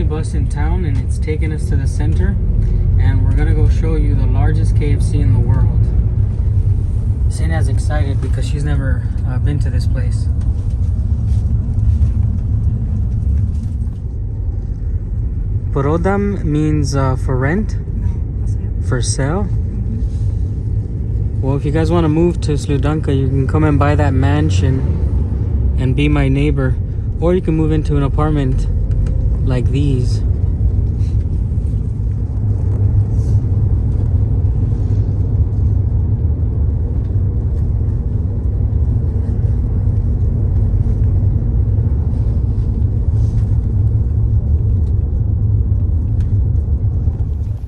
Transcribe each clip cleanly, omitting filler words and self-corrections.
bus in town, and it's taking us to the center, and we're gonna go show you the largest KFC in the world. Sina's excited because she's never been to this place. Porodam means for rent, for sale. Well, if you guys want to move to Sludanka, you can come and buy that mansion and be my neighbor, or you can move into an apartment like these.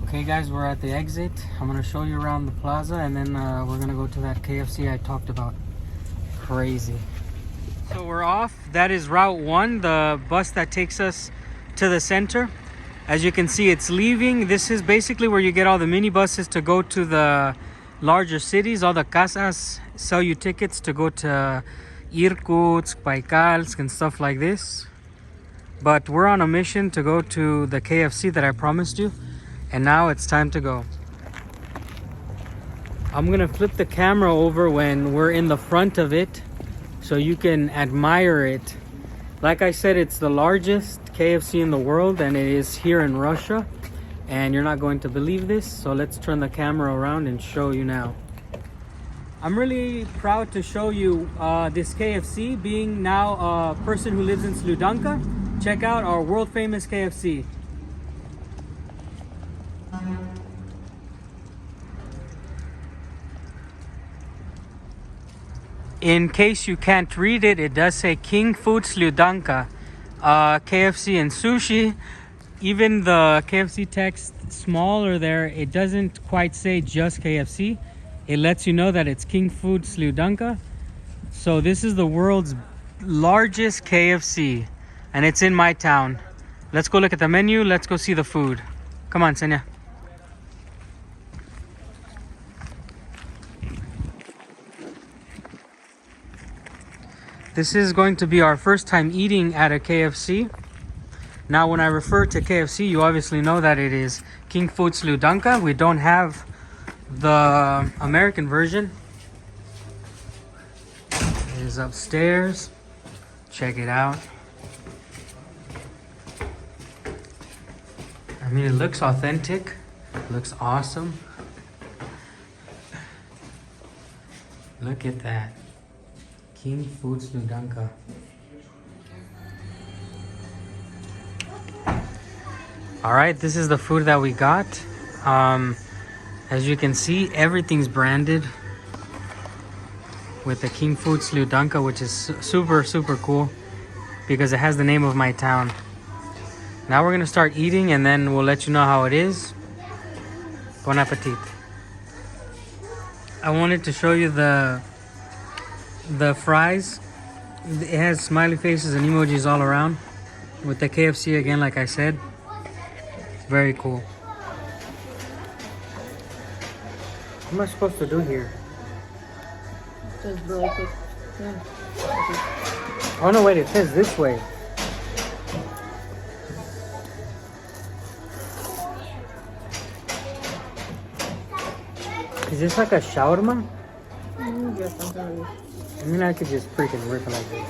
Okay guys, we're at the exit. I'm gonna show you around the plaza, and then we're gonna go to that KFC I talked about. Crazy. So we're off. That is Route 1, the bus that takes us to the center. As you can see, it's leaving. This is basically where you get all the mini buses to go to the larger cities. All the casas sell you tickets to go to Irkutsk, Baikalsk, and stuff like this. But we're on a mission to go to the KFC that I promised you, and now it's time to go. I'm gonna flip the camera over when we're in the front of it so you can admire it. Like I said, it's the largest KFC in the world, and it is here in Russia, and you're not going to believe this, so let's turn the camera around and show you now. I'm really proud to show you this KFC, being now a person who lives in Sludanka. Check out our world famous KFC. In case you can't read it, it does say King Food Sludanka, KFC and sushi. Even the KFC text smaller there, it doesn't quite say just KFC. It lets you know that it's King Food Sludanka. So this is the world's largest KFC, and it's in my town. Let's go look at the menu. Let's go see the food. Come on, Senya. This is going to be our first time eating at a KFC. Now, when I refer to KFC, you obviously know that it is King Food Sludanka. We don't have the American version. It is upstairs. Check it out. I mean, it looks authentic. It looks awesome. Look at that. King Food Sludanka. Alright, this is the food that we got. As you can see, everything's branded with the King Food Sludanka, which is super cool because it has the name of my town. Now we're gonna start eating, and then we'll let you know how it is. Bon appetit. I wanted to show you the fries. It has smiley faces and emojis all around. With the KFC again, like I said, it's very cool. What am I supposed to do here? Just break it. Yeah. Oh no, wait, it says this way. Is this like a shawarma? Yes, I'm sorry. I mean, I could just freaking rip it like this.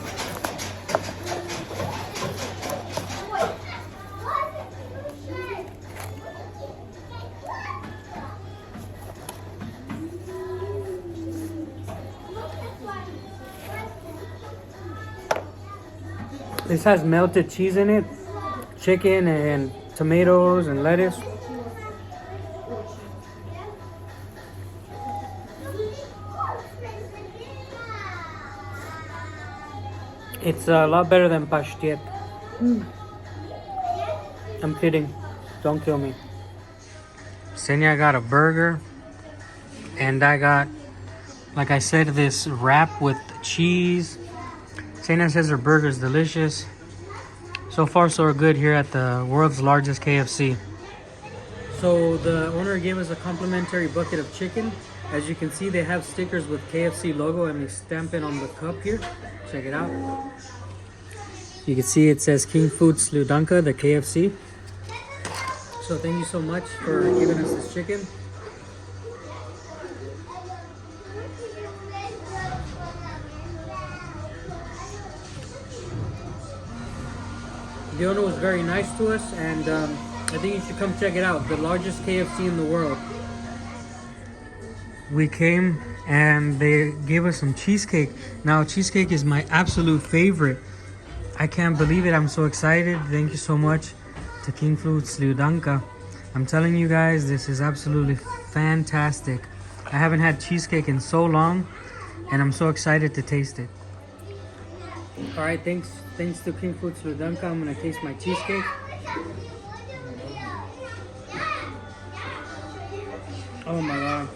This has melted cheese in it, chicken and tomatoes and lettuce. It's a lot better than pashtet. I'm kidding. Don't kill me. Senya got a burger, and I got, like I said, this wrap with cheese. Senya says her burger is delicious. So far, so good here at the world's largest KFC. So the owner gave us a complimentary bucket of chicken. As you can see, they have stickers with KFC logo, and they stamp it on the cup here. Check it out. You can see it says King Food Sludanka, the KFC. So thank you so much for giving us this chicken. The owner was very nice to us, and I think you should come check it out. The largest KFC in the world. We came and they gave us some cheesecake. Now, cheesecake is my absolute favorite. I can't believe it. I'm so excited. Thank you so much to King Food Sludanka. I'm telling you guys, this is absolutely fantastic. I haven't had cheesecake in so long, and I'm so excited to taste it. All right, thanks to King Food Sludanka. I'm gonna taste my cheesecake. Oh my god.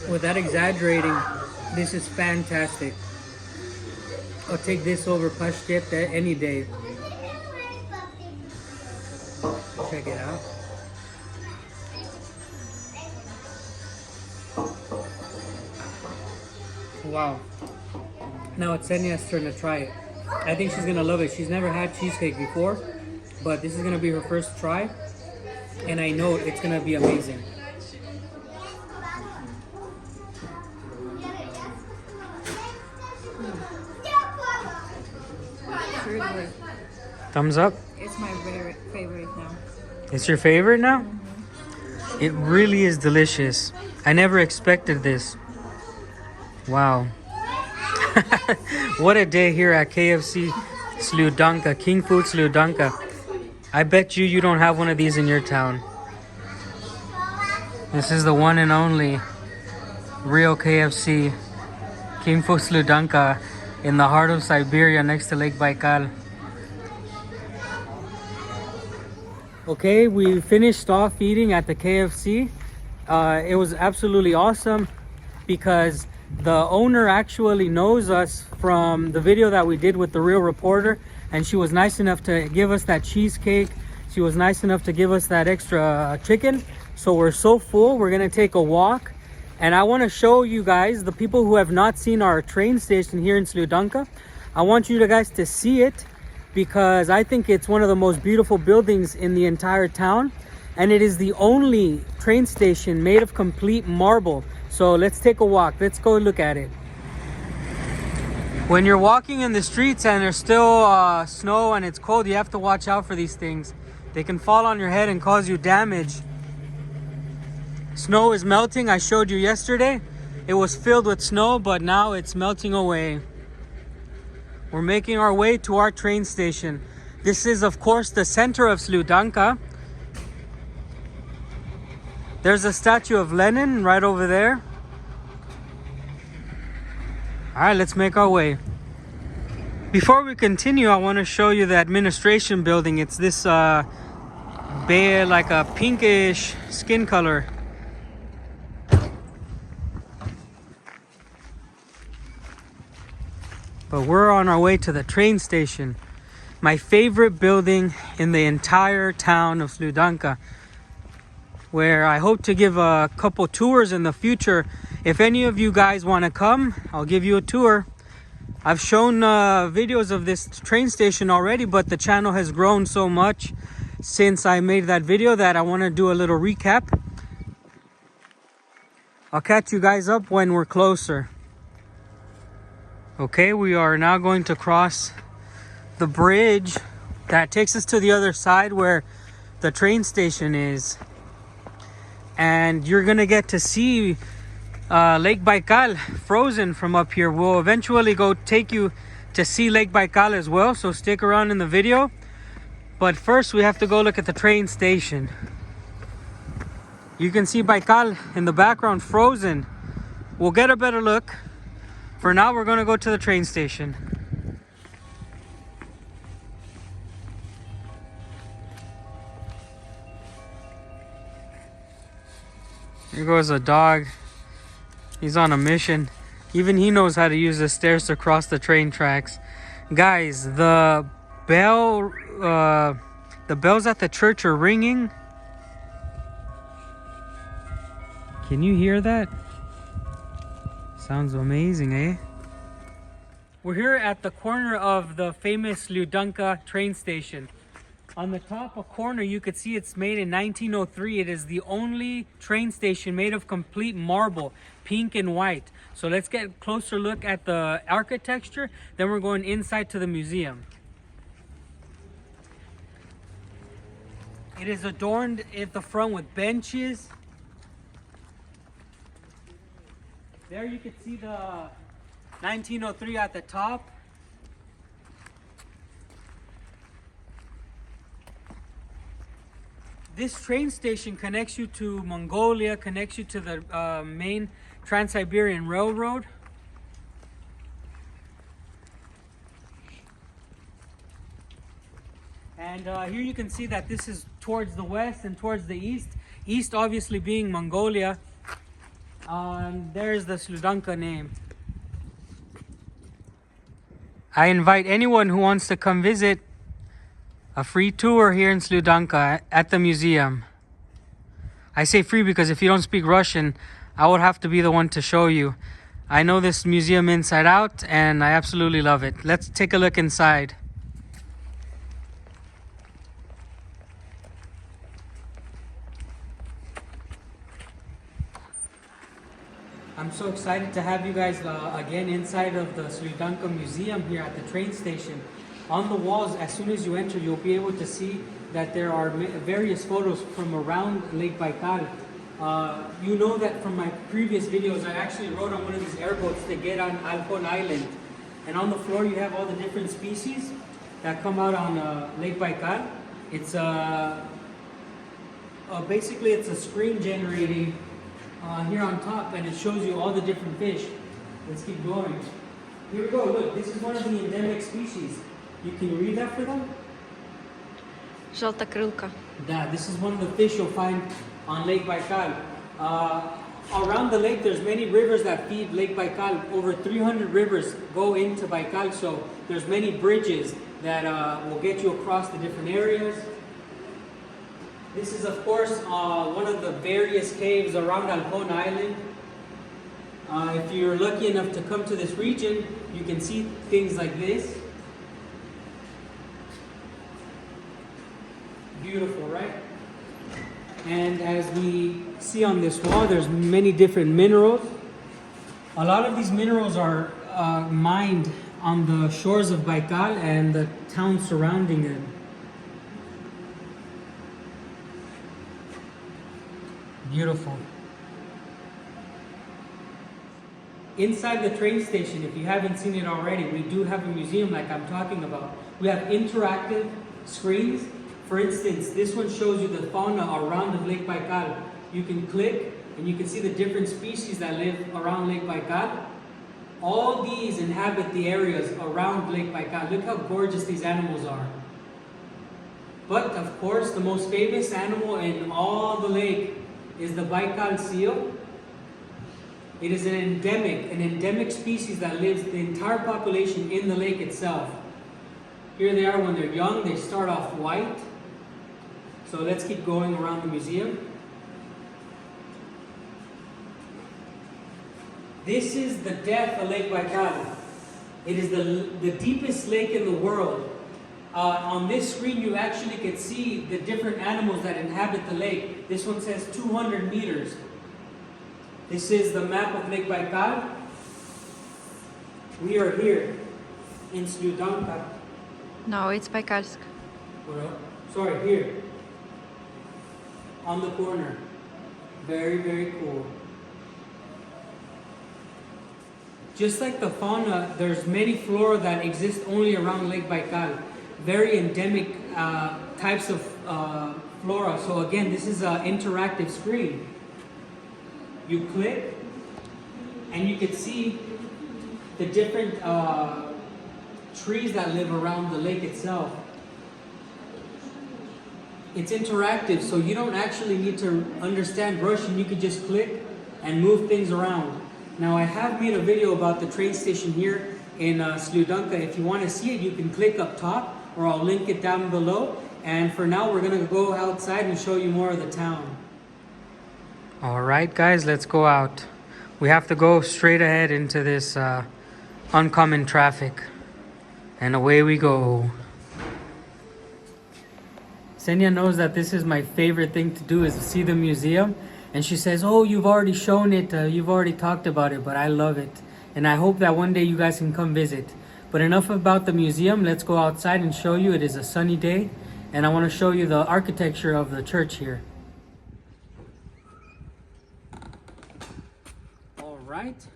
Without exaggerating, this is fantastic. I'll take this over pashtet any day. Check it out. Wow. Now it's Senia's turn to try it. I think she's gonna love it. She's never had cheesecake before, but this is gonna be her first try, and I know it's gonna be amazing. Really good. Thumbs up. It's my favorite now. It's your favorite now? It really is delicious. I never expected this. Wow. What a day here at KFC Sludanka, King Food Sludanka. I bet you don't have one of these in your town. This is the one and only real KFC, King Food Sludanka, in the heart of Siberia next to Lake Baikal. Okay, we finished off eating at the KFC. It was absolutely awesome because the owner actually knows us from the video that we did with The Real Reporter, and she was nice enough to give us that cheesecake. She was nice enough to give us that extra chicken. So we're so full, we're gonna take a walk. And I wanna show you guys, the people who have not seen our train station here in Sludanka, I want you guys to see it because I think it's one of the most beautiful buildings in the entire town. And it is the only train station made of complete marble. So let's take a walk. Let's go look at it. When you're walking in the streets and there's still snow and it's cold, you have to watch out for these things. They can fall on your head and cause you damage. Snow is melting. I showed you yesterday. It was filled with snow, but now it's melting away. We're making our way to our train station. This is, of course, the center of Sludanka. There's a statue of Lenin right over there. All right, let's make our way. Before we continue, I want to show you the administration building. It's this beige, like a pinkish skin color. But we're on our way to the train station. My favorite building in the entire town of Sludanka, where I hope to give a couple tours in the future. If any of you guys want to come, I'll give you a tour. I've shown videos of this train station already, but the channel has grown so much since I made that video that I want to do a little recap. I'll catch you guys up when we're closer. Okay, we are now going to cross the bridge that takes us to the other side where the train station is. And you're gonna get to see Lake Baikal frozen from up here. We'll eventually go take you to see Lake Baikal as well, so stick around in the video. But first we have to go look at the train station. You can see Baikal in the background frozen. We'll get a better look. For now, we're gonna go to the train station. Here goes a dog. He's on a mission. Even he knows how to use the stairs to cross the train tracks. Guys, the bells at the church are ringing. Can you hear that? Sounds amazing, eh? We're here at the corner of the famous Sludanka train station. On the top corner, you could see it's made in 1903. It is the only train station made of complete marble, pink and white. So let's get a closer look at the architecture. Then we're going inside to the museum. It is adorned at the front with benches. There you can see the 1903 at the top. This train station connects you to Mongolia, connects you to the main Trans-Siberian Railroad. And here you can see that this is towards the west and towards the east. East obviously being Mongolia. There's the Sludanka name. I invite anyone who wants to come visit a free tour here in Sludanka at the museum. I say free because if you don't speak Russian, I would have to be the one to show you. I know this museum inside out and I absolutely love it. Let's take a look inside. I'm so excited to have you guys again inside of the Sludanka Museum here at the train station. On the walls, as soon as you enter, you'll be able to see that there are various photos from around Lake Baikal. You know that from my previous videos, I actually rode on one of these airboats to get on Alcon Island. And on the floor, you have all the different species that come out on Lake Baikal. It's basically it's a screen generating here on top, and it shows you all the different fish. Let's keep going. Here we go. Look, this is one of the endemic species. You can read that for them? Желтокрылка. Yeah, this is one of the fish you'll find on Lake Baikal. Around the lake, there's many rivers that feed Lake Baikal. Over 300 rivers go into Baikal, so there's many bridges that will get you across the different areas. This is, of course, one of the various caves around Alcon Island. If you're lucky enough to come to this region, you can see things like this. Beautiful, right? And as we see on this wall, there's many different minerals. A lot of these minerals are mined on the shores of Baikal and the town surrounding it. Beautiful. Inside the train station, if you haven't seen it already, we do have a museum like I'm talking about. We have interactive screens. For instance, this one shows you the fauna around the Lake Baikal. You can click and you can see the different species that live around Lake Baikal. All these inhabit the areas around Lake Baikal. Look how gorgeous these animals are. But of course, the most famous animal in all the lake is the Baikal seal. It is an endemic species that lives the entire population in the lake itself. Here they are when they're young. They start off white. So let's keep going around the museum. This is the depth of Lake Baikal. It is the deepest lake in the world. On this screen, you actually can see the different animals that inhabit the lake. This one says 200 meters. This is the map of Lake Baikal. We are here in Sludanka. No, it's Baikalsk. Sorry, here. On the corner. Very, very cool. Just like the fauna, there's many flora that exist only around Lake Baikal. Very endemic types of flora. So again, this is an interactive screen. You click and you can see the different trees that live around the lake itself. It's interactive, so you don't actually need to understand Russian. You could just click and move things around. Now, I have made a video about the train station here in Sludanka. If you want to see it, you can click up top, or I'll link it down below. And for now, we're going to go outside and show you more of the town. All right, guys, let's go out. We have to go straight ahead into this oncoming traffic. And away we go. Senya knows that this is my favorite thing to do, is to see the museum. And she says, oh, you've already shown it, you've already talked about it, but I love it. And I hope that one day you guys can come visit. But enough about the museum, let's go outside and show you. It is a sunny day, and I want to show you the architecture of the church here. All right,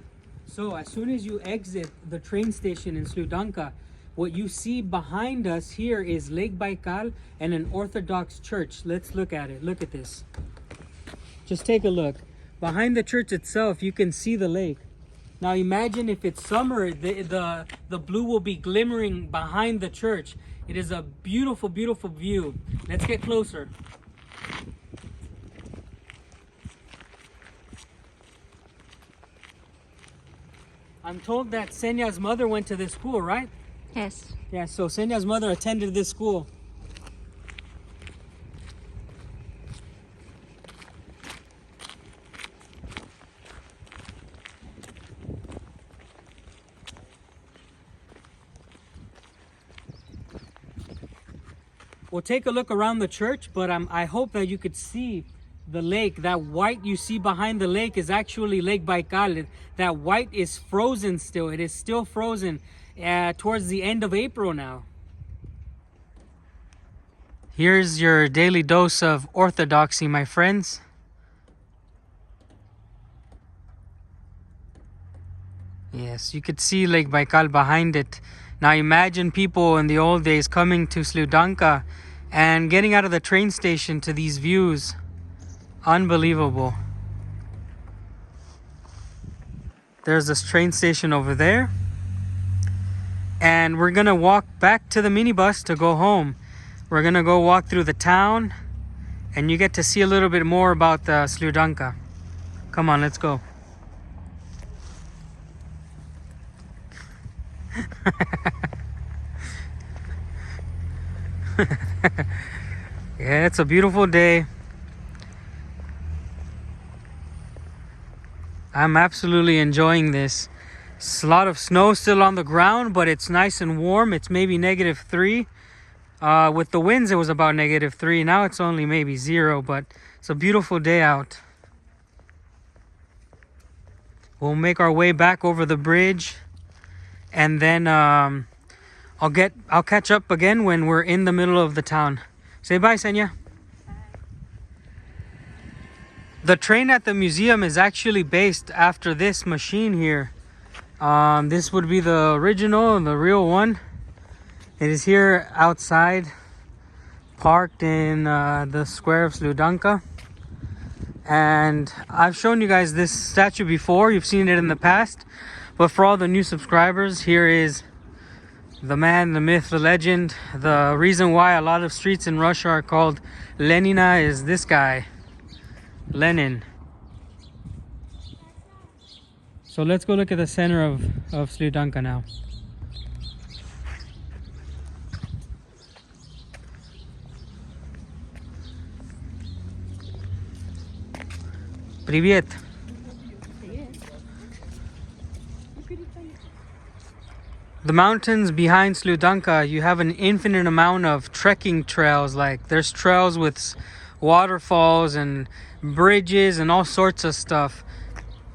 so as soon as you exit the train station in Sludanka, what you see behind us here is Lake Baikal and an Orthodox church. Let's look at it. Look at this. Just take a look. Behind the church itself, you can see the lake. Now imagine if it's summer, the blue will be glimmering behind the church. It is a beautiful, beautiful view. Let's get closer. I'm told that Senya's mother went to this school, right? Yes. Yeah, so Senya's mother attended this school. We'll take a look around the church, but I hope that you could see the lake. That white you see behind the lake is actually Lake Baikal. That white is frozen still. It is still frozen towards the end of April now. Here's your daily dose of orthodoxy, my friends. Yes, you could see Lake Baikal behind it. Now imagine people in the old days coming to Sludanka and getting out of the train station to these views. Unbelievable. There's this train station over there. And we're gonna walk back to the minibus to go home. We're gonna go walk through the town and you get to see a little bit more about Sludanka. Come on, let's go. Yeah, it's a beautiful day. I'm absolutely enjoying this. It's a lot of snow still on the ground, but it's nice and warm. It's maybe -3. With the winds, it was about -3. Now it's only maybe 0, but it's a beautiful day out. We'll make our way back over the bridge, and then I'll catch up again when we're in the middle of the town. Say bye, Senya. The train at the museum is actually based after this machine here. This would be the original and the real one. It is here outside, parked in the square of Sludanka. And I've shown you guys this statue before. You've seen it in the past. But for all the new subscribers, here is the man, the myth, the legend. The reason why a lot of streets in Russia are called Lenina is this guy, Lenin. So let's go look at the center of Sludanka now. Привет. The mountains behind Sludanka, you have an infinite amount of trekking trails. Like there's trails with waterfalls and bridges and all sorts of stuff.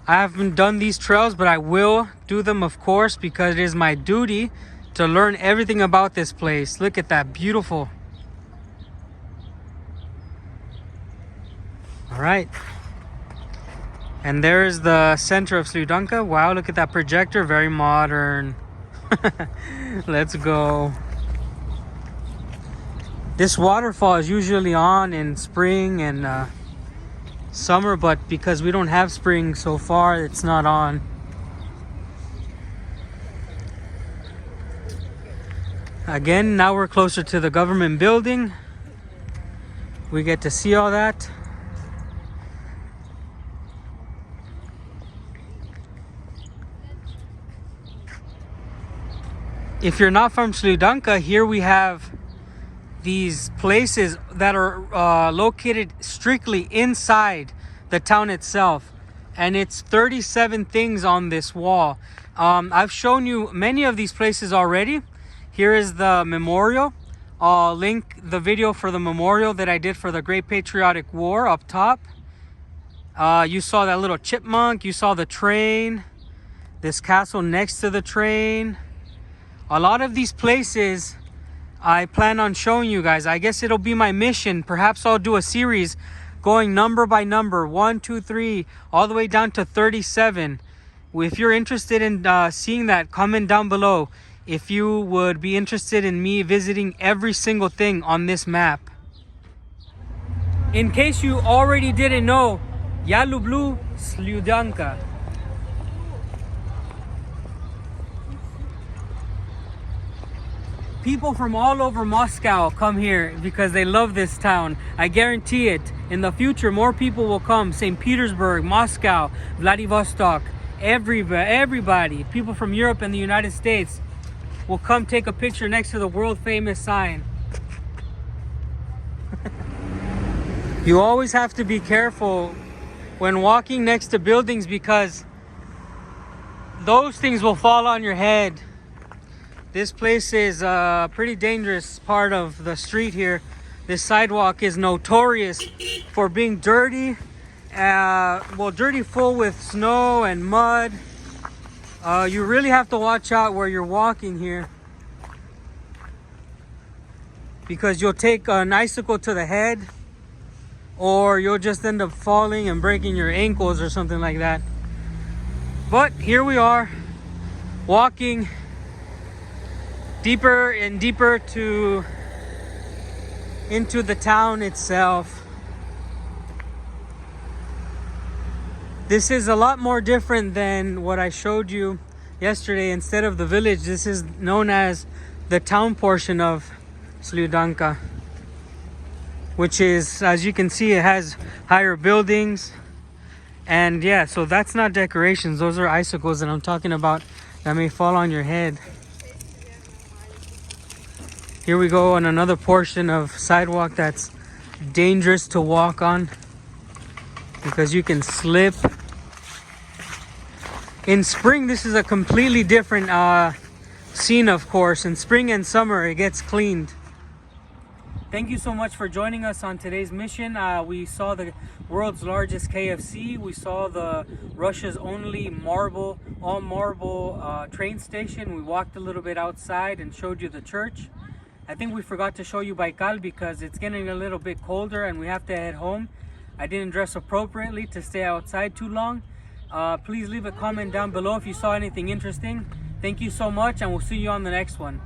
I haven't done these trails, but I will do them, of course, because it is my duty to learn everything about this place. Look at that, beautiful. All right. And there's the center of Sludanka. Wow, look at that projector, very modern. Let's go. This waterfall is usually on in spring and summer, but because we don't have spring so far, it's not on. Again, now we're closer to the government building. We get to see all that. If you're not from Sludanka, here we have these places that are located strictly inside the town itself, and it's 37 things on this wall. I've shown you many of these places already. Here is the memorial I'll link the video for the memorial that I did for the Great Patriotic War up top. You saw that little chipmunk. You saw the train. This castle next to the train. A lot of these places I plan on showing you guys. I guess it'll be my mission. Perhaps I'll do a series going number by number, 1, 2, 3, all the way down to 37. If you're interested in seeing that, comment down below if you would be interested in me visiting every single thing on this map. In case you already didn't know, Ja lublю Slyudanka. People from all over Moscow come here because they love this town. I guarantee it. In the future, more people will come. St. Petersburg, Moscow, Vladivostok, everybody. People from Europe and the United States will come take a picture next to the world famous sign. You always have to be careful when walking next to buildings because those things will fall on your head. This place is a pretty dangerous part of the street here. This sidewalk is notorious for being dirty. Dirty full with snow and mud. You really have to watch out where you're walking here, because you'll take an icicle to the head, or you'll just end up falling and breaking your ankles or something like that. But here we are, walking deeper and deeper into the town itself. This is a lot more different than what I showed you yesterday. Instead of the village, this is known as the town portion of Slyudanka, which is, as you can see, it has higher buildings. And yeah, so that's not decorations. Those are icicles that I'm talking about that may fall on your head. Here we go on another portion of sidewalk that's dangerous to walk on because you can slip. In spring, this is a completely different scene, of course. In spring and summer, it gets cleaned. Thank you so much for joining us on today's mission. We saw the world's largest KFC. We saw the Russia's only all marble train station. We walked a little bit outside and showed you the church. I think we forgot to show you Baikal because it's getting a little bit colder and we have to head home. I didn't dress appropriately to stay outside too long. Please leave a comment down below if you saw anything interesting. Thank you so much, and we'll see you on the next one.